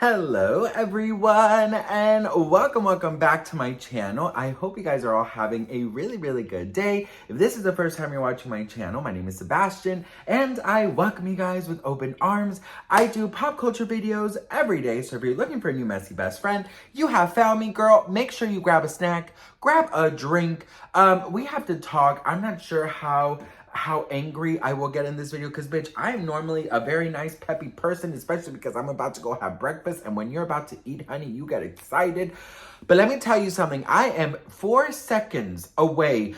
Hello everyone and welcome back to my channel. I hope you guys are all having a really good day. If this is the first time you're watching my channel, my name is Sebastian and I welcome you guys with open arms. I do pop culture videos every day, so if you're looking for a new messy best friend, you have found me, girl. Make sure you grab a snack, grab a drink. We have to talk. I'm not sure how angry I will get in this video because, bitch, I am normally a very nice, peppy person, especially because I'm about to go have breakfast, and when you're about to eat, honey, you get excited. But let me tell you something. I am 4 seconds away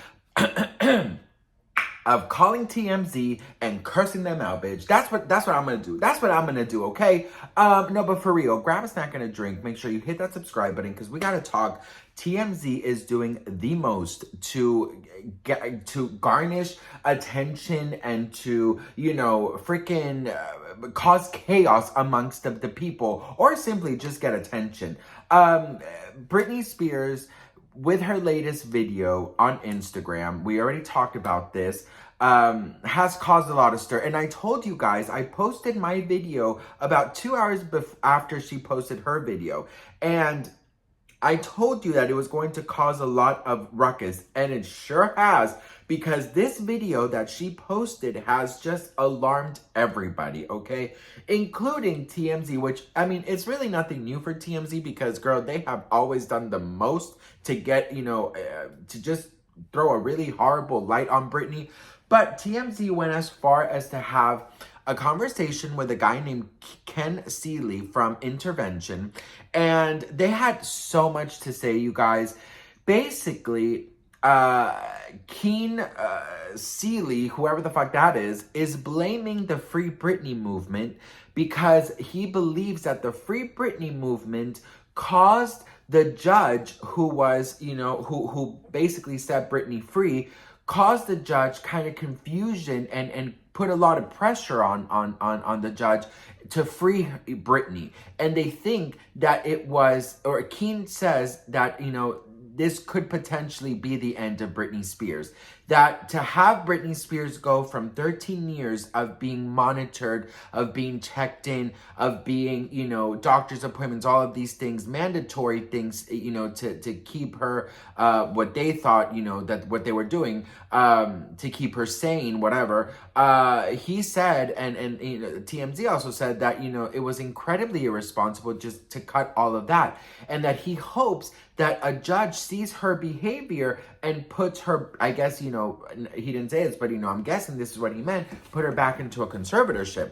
of calling TMZ and cursing them out, bitch. That's what I'm gonna do. That's what I'm gonna do, okay? No, but for real, grab a snack and a drink. Make sure you hit that subscribe button because we gotta talk. TMZ is doing the most to garnish attention and to, freaking cause chaos amongst the people, or simply just get attention. Britney Spears, with her latest video on Instagram, we already talked about this, has caused a lot of stir. And I told you guys, I posted my video about 2 hours after she posted her video. And I told you that it was going to cause a lot of ruckus, and it sure has, because this video that she posted has just alarmed everybody, okay? Including TMZ, which, I mean, it's really nothing new for TMZ because, girl, they have always done the most to get, to just throw a really horrible light on Britney. But TMZ went as far as to have a conversation with a guy named Ken Seeley from Intervention, and they had so much to say, you guys. Basically, Ken Seeley, whoever the fuck that is blaming the Free Britney movement because he believes that the Free Britney movement caused the judge who was, who basically set Britney free, caused the judge kind of confusion and put a lot of pressure on the judge to free Britney. And they think that it was, or Keen says that, this could potentially be the end of Britney Spears. That to have Britney Spears go from 13 years of being monitored, of being checked in, of being, doctor's appointments, all of these things, mandatory things, to keep her, what they thought, that what they were doing, to keep her sane, whatever. He said, and TMZ also said that, it was incredibly irresponsible just to cut all of that. And that he hopes that a judge sees her behavior and puts her, I guess, he didn't say this, but, I'm guessing this is what he meant, put her back into a conservatorship.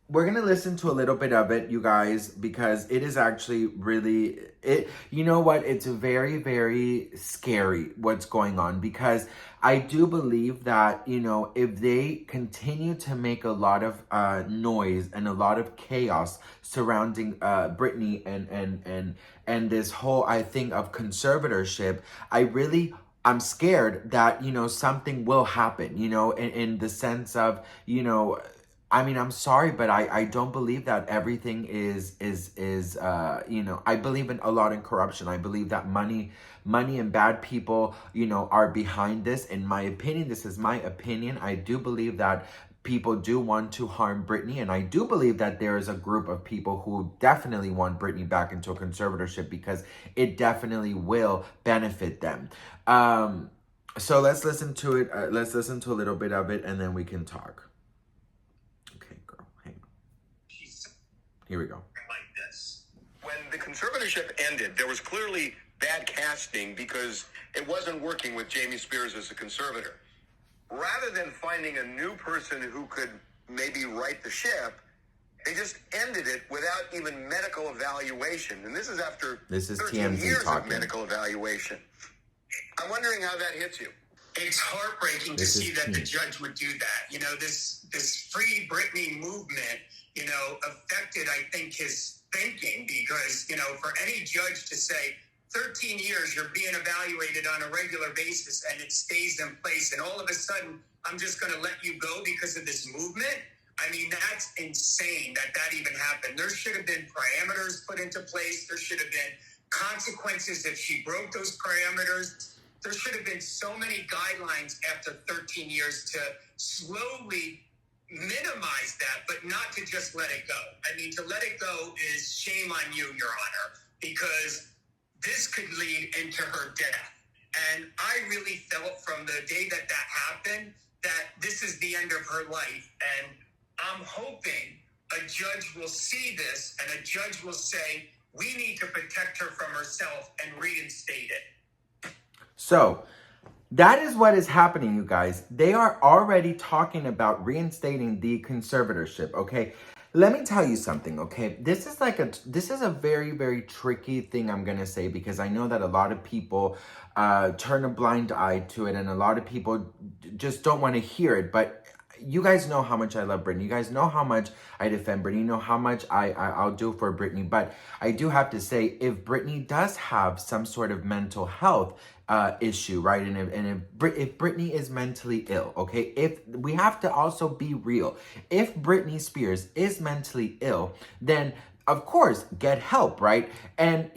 We're going to listen to a little bit of it, you guys, because it is actually really, you know what? It's very scary what's going on, because I do believe that, if they continue to make a lot of noise and a lot of chaos surrounding Britney and this whole, I think, of conservatorship, I'm scared that, something will happen, in the sense of, I mean, I'm sorry, but I don't believe that everything is I believe in a lot in corruption. I believe that money and bad people, are behind this. In my opinion, this is my opinion. I do believe that people do want to harm Britney, and I do believe that there is a group of people who definitely want Britney back into a conservatorship because it definitely will benefit them. So let's listen to it. Let's listen to a little bit of it, and then we can talk. Here we go. Like this. When the conservatorship ended, there was clearly bad casting because it wasn't working with Jamie Spears as a conservator. Rather than finding a new person who could maybe right the ship, they just ended it without even medical evaluation. And this is after 13 years of medical evaluation. I'm wondering how that hits you. It's heartbreaking to see that the judge would do that. This Free Britney movement, affected, I think, his thinking because, for any judge to say 13 years you're being evaluated on a regular basis and it stays in place and all of a sudden I'm just going to let you go because of this movement. I mean, that's insane that even happened. There should have been parameters put into place. There should have been consequences if she broke those parameters. There should have been so many guidelines after 13 years to slowly minimize that, but not to just let it go. I mean, to let it go is shame on you, Your Honor, because this could lead into her death. And I really felt from the day that happened that this is the end of her life. And I'm hoping a judge will see this and a judge will say, we need to protect her from herself and reinstate it. So that is what is happening, you guys. They are already talking about reinstating the conservatorship, okay? Let me tell you something, okay? This is a very, very tricky thing I'm going to say, because I know that a lot of people turn a blind eye to it, and a lot of people just don't want to hear it. But you guys know how much I love Britney. You guys know how much I defend Britney. You know how much I'll do for Britney. But I do have to say, if Britney does have some sort of mental health issue, right? And if Britney is mentally ill, okay? If we have to also be real, if Britney Spears is mentally ill, then of course get help, right? And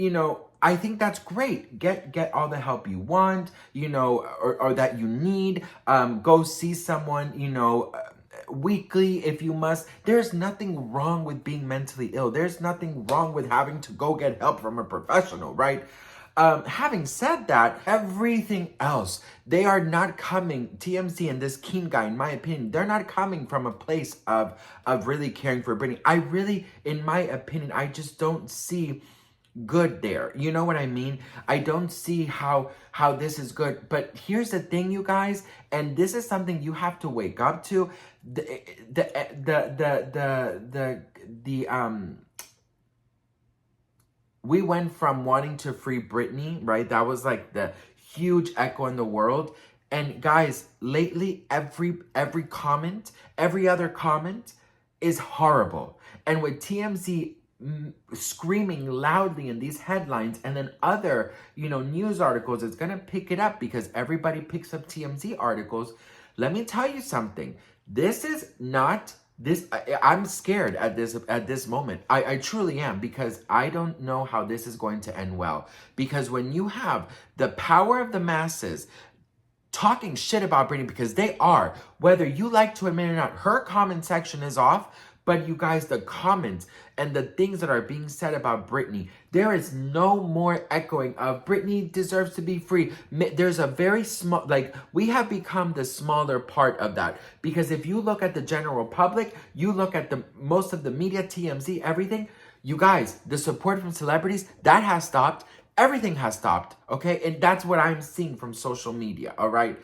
I think that's great. Get all the help you want, or that you need. Go see someone, weekly if you must. There's nothing wrong with being mentally ill. There's nothing wrong with having to go get help from a professional, right? Having said that, everything else, they are not coming, TMZ and this Keen guy, in my opinion, they're not coming from a place of really caring for Britney. In my opinion, I just don't see good there. You know what I mean? I don't see how this is good. But here's the thing, you guys, and this is something you have to wake up to. We went from wanting to free Britney, right? That was like the huge echo in the world. And guys, lately, every comment, every other comment is horrible. And with TMZ screaming loudly in these headlines, and then other, news articles, it's going to pick it up because everybody picks up TMZ articles. Let me tell you something. This is not this. I'm scared at this moment. I truly am, because I don't know how this is going to end well. Because when you have the power of the masses talking shit about Britney, because they are, whether you like to admit it or not, her comment section is off. But you guys, the comments and the things that are being said about Britney, there is no more echoing of Britney deserves to be free. There's a very small, we have become the smaller part of that. Because if you look at the general public, you look at most of the media, TMZ, everything, you guys, the support from celebrities, that has stopped. Everything has stopped, okay? And that's what I'm seeing from social media, all right?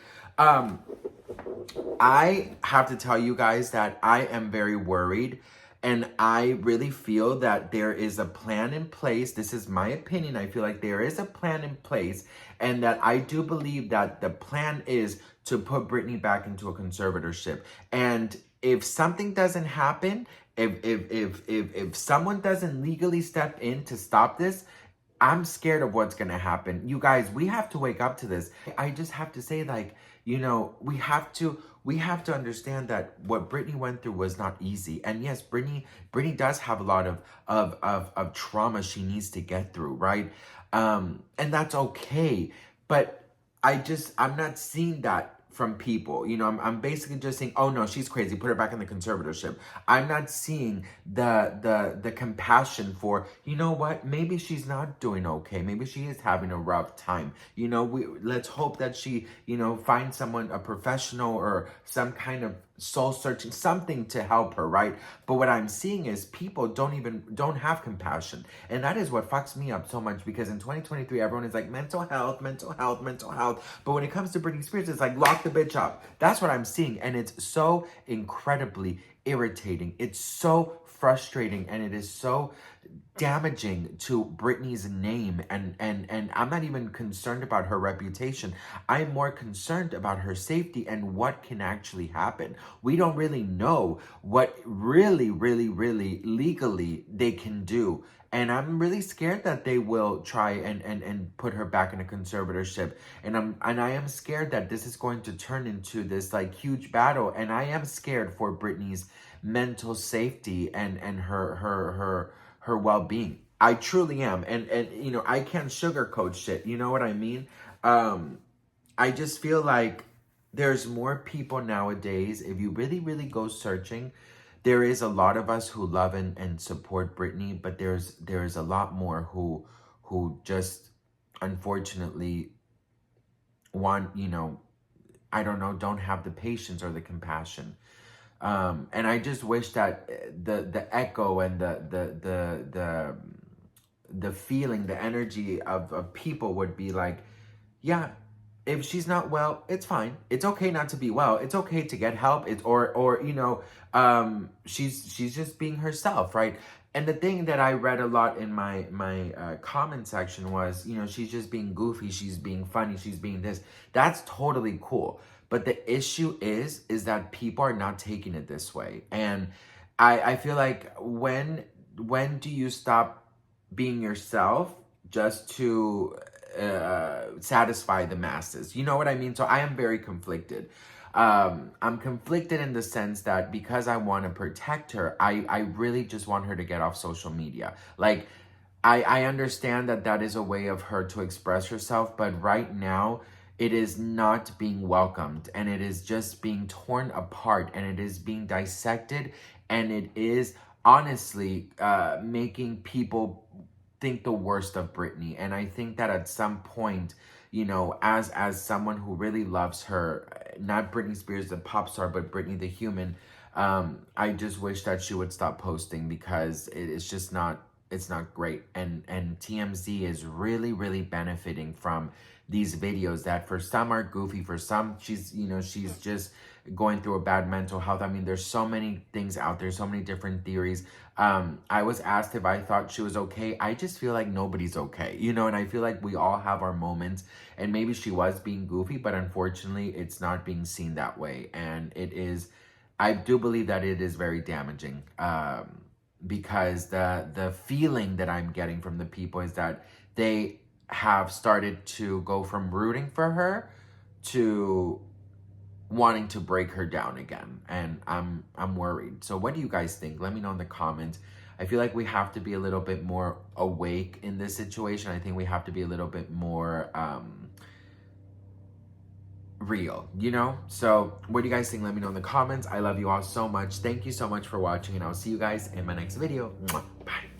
I have to tell you guys that I am very worried, and I really feel that there is a plan in place. This is my opinion. I feel like there is a plan in place, and that I do believe that the plan is to put Britney back into a conservatorship. And if something doesn't happen, if someone doesn't legally step in to stop this, I'm scared of what's going to happen. You guys, we have to wake up to this. I just have to say, we have to understand that what Britney went through was not easy. And yes, Britney does have a lot of trauma she needs to get through, right? And that's okay. But I'm not seeing that from people. I'm basically just saying, oh no, she's crazy, put her back in the conservatorship. I'm not seeing the compassion for, you know what, maybe she's not doing okay, maybe she is having a rough time. Let's hope that she, finds someone, a professional or some kind of soul searching, something to help her, right? But what I'm seeing is people don't have compassion. And that is what fucks me up so much, because in 2023, everyone is like, mental health. But when it comes to Britney Spears, it's like, lock the bitch up. That's what I'm seeing. And it's so incredibly irritating. It's so frustrating, and it is so damaging to Britney's name, and I'm not even concerned about her reputation. I'm more concerned about her safety and what can actually happen. We don't really know what really legally they can do. And I'm really scared that they will try and put her back in a conservatorship. And I am scared that this is going to turn into this huge battle. And I am scared for Britney's mental safety and her well-being. I truly am. And I can't sugarcoat shit. You know what I mean? I just feel like there's more people nowadays. If you really, really go searching, there is a lot of us who love and support Britney, but there's a lot more who just unfortunately want, you know, I don't know, don't have the patience or the compassion. And I just wish that the echo and the feeling, the energy of people would be like, yeah, if she's not well, it's fine. It's okay not to be well. It's okay to get help. It's or you know, she's just being herself, right? And the thing that I read a lot in my comment section was, you know, she's just being goofy, she's being funny, she's being this. That's totally cool. But the issue is that people are not taking it this way. And I feel like when do you stop being yourself just to satisfy the masses? You know what I mean? So I am very conflicted. I'm conflicted in the sense that because I want to protect her, I really just want her to get off social media. Like, I understand that that is a way of her to express herself, but right now it is not being welcomed, and it is just being torn apart, and it is being dissected, and it is honestly making people think the worst of Britney. And I think that at some point, you know, as someone who really loves her, not Britney Spears the pop star, but Britney the human, I just wish that she would stop posting, because it's just not, it's not great. And TMZ is really, really benefiting from these videos that for some are goofy, for some she's, you know, she's just going through a bad mental health. I mean, there's so many things out there, so many different theories. I was asked if I thought she was okay. I just feel like nobody's okay, you know, and I feel like we all have our moments, and maybe she was being goofy, but unfortunately it's not being seen that way. And it is, I do believe that it is very damaging, because the feeling that I'm getting from the people is that they have started to go from rooting for her to wanting to break her down again. And I'm worried. So what do you guys think? Let me know in the comments. I feel like we have to be a little bit more awake in this situation. I think we have to be a little bit more real, you know? So what do you guys think? Let me know in the comments. I love you all so much. Thank you so much for watching, and I'll see you guys in my next video. Mwah. Bye.